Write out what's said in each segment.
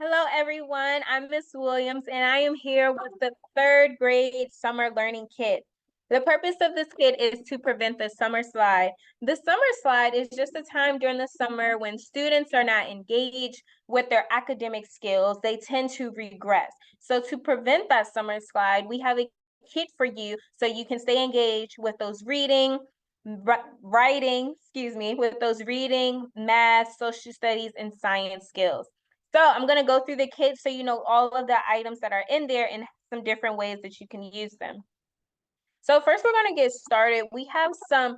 Hello, everyone. I'm Miss Williams, and I am here with the third grade summer learning kit. The purpose of this kit is to prevent the summer slide. The summer slide is just a time during the summer when students are not engaged with their academic skills. They tend to regress. So to prevent that summer slide, we have a kit for you so you can stay engaged with those with those reading, math, social studies, and science skills. So I'm going to go through the kit so you know all of the items that are in there and some different ways that you can use them. So first we're going to get started. We have some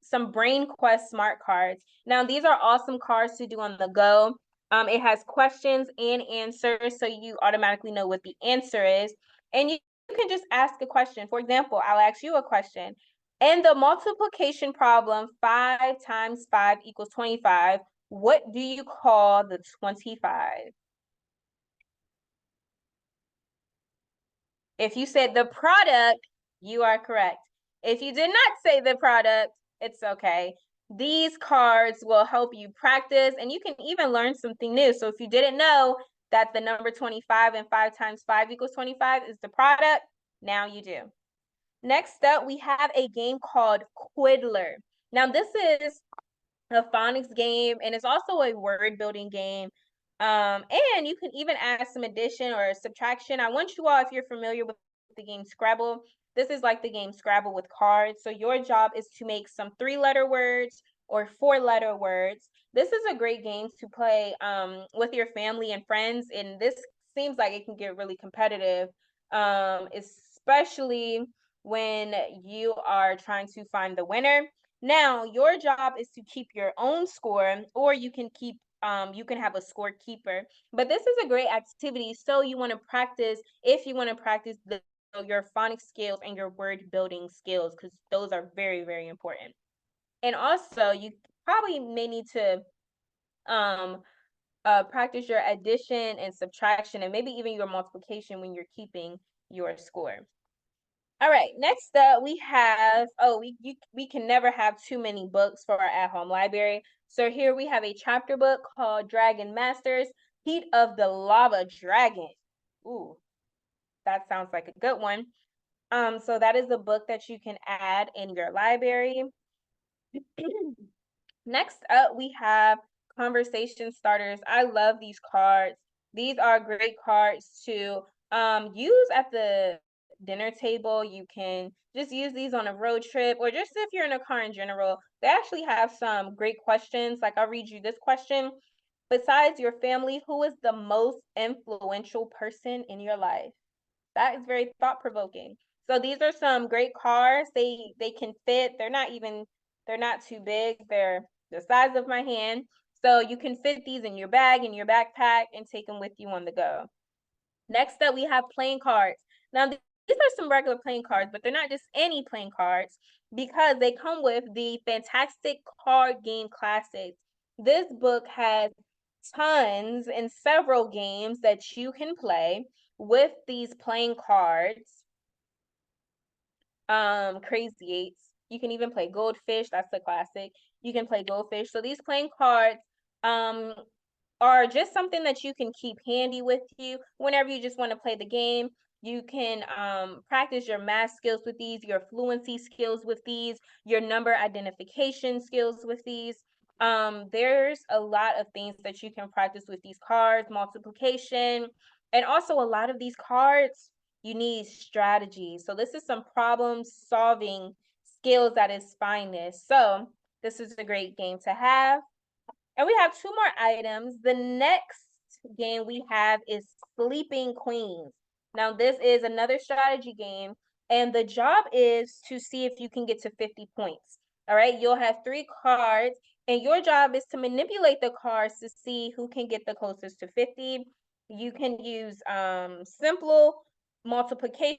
some Brain Quest smart cards. Now these are awesome cards to do on the go. It has questions and answers so you automatically know what the answer is. And you can just ask a question. For example, I'll ask you a question. In the multiplication problem, 5 times 5 equals 25. What do you call the 25? If you said the product, you are correct. If you did not say the product, it's okay. These cards will help you practice, and you can even learn something new. So if you didn't know that the number 25 and 5 times 5 equals 25 is the product, now you do. Next up, we have a game called Quiddler. Now, this is a phonics game, and it's also a word building game. And you can even add some addition or subtraction. I want you all, if you're familiar with the game Scrabble, this is like the game Scrabble with cards. So your job is to make some 3-letter words or 4-letter words. This is a great game to play with your family and friends, and this seems like it can get really competitive, especially when you are trying to find the winner. Now, your job is to keep your own score, or you can have a scorekeeper. But this is a great activity, so you want to practice if you want to practice your phonics skills and your word building skills, because those are very, very important. And also, you probably may need to um, practice your addition and subtraction, and maybe even your multiplication when you're keeping your score. All right, next up we have, we can never have too many books for our at-home library. So here we have a chapter book called Dragon Masters, Heat of the Lava Dragon. Ooh, that sounds like a good one. So that is a book that you can add in your library. Next up, we have conversation starters. I love these cards. These are great cards to use at the dinner table. You can just use these on a road trip, or just if you're in a car in general. They actually have some great questions. Like, I'll read you this question. Besides your family, who is the most influential person in your life? That is very thought-provoking. So these are some great cards. They can fit. They're not too big. They're the size of my hand. So you can fit these in your bag, in your backpack, and take them with you on the go. Next up, we have playing cards. Now, these are some regular playing cards, but they're not just any playing cards, because they come with the Fantastic Card Game Classics. This book has tons and several games that you can play with these playing cards. Crazy Eights. You can even play Goldfish. That's a classic. You can play Goldfish. So these playing cards are just something that you can keep handy with you whenever you just want to play the game. You can practice your math skills with these, your fluency skills with these, your number identification skills with these. There's a lot of things that you can practice with these cards, multiplication, and also a lot of these cards, you need strategy. So this is some problem solving skills at its finest. So this is a great game to have. And we have 2 more items. The next game we have is Sleeping Queens. Now, this is another strategy game, and the job is to see if you can get to 50 points. All right, you'll have 3 cards, and your job is to manipulate the cards to see who can get the closest to 50. You can use simple multiplication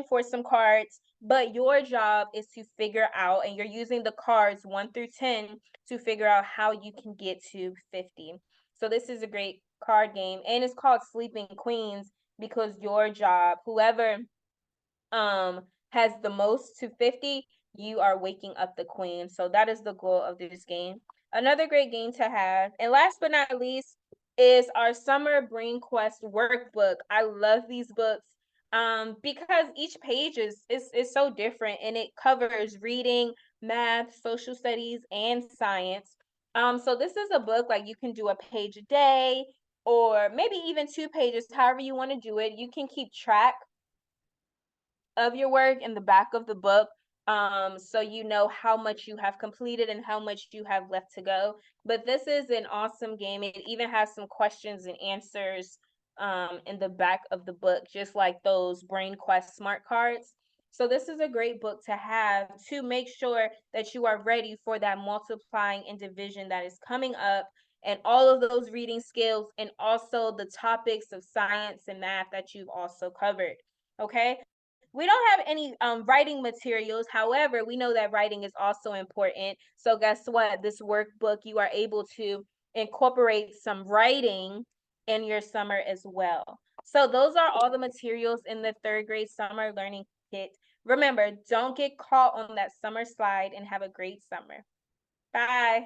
for some cards, but your job is to figure out, and you're using the cards 1 through 10 to figure out how you can get to 50. So this is a great card game, and it's called Sleeping Queens because your job, whoever has the most to 50, you are waking up the queen. So that is the goal of this game. Another great game to have. And last but not least, is our Summer Brain Quest workbook. I love these books because each page is so different and it covers reading, math, social studies, and science. So this is a book like you can do a page a day or maybe even 2 pages, however you want to do it. You can keep track of your work in the back of the book, so you know how much you have completed and how much you have left to go. But this is an awesome game. It even has some questions and answers in the back of the book, just like those Brain Quest smart cards. So this is a great book to have to make sure that you are ready for that multiplying and division that is coming up, and all of those reading skills, and also the topics of science and math that you've also covered. Okay, we don't have any writing materials. However, we know that writing is also important. So guess what? This workbook, you are able to incorporate some writing in your summer as well. So those are all the materials in the third grade summer learning kit. Remember, don't get caught on that summer slide, and have a great summer. Bye.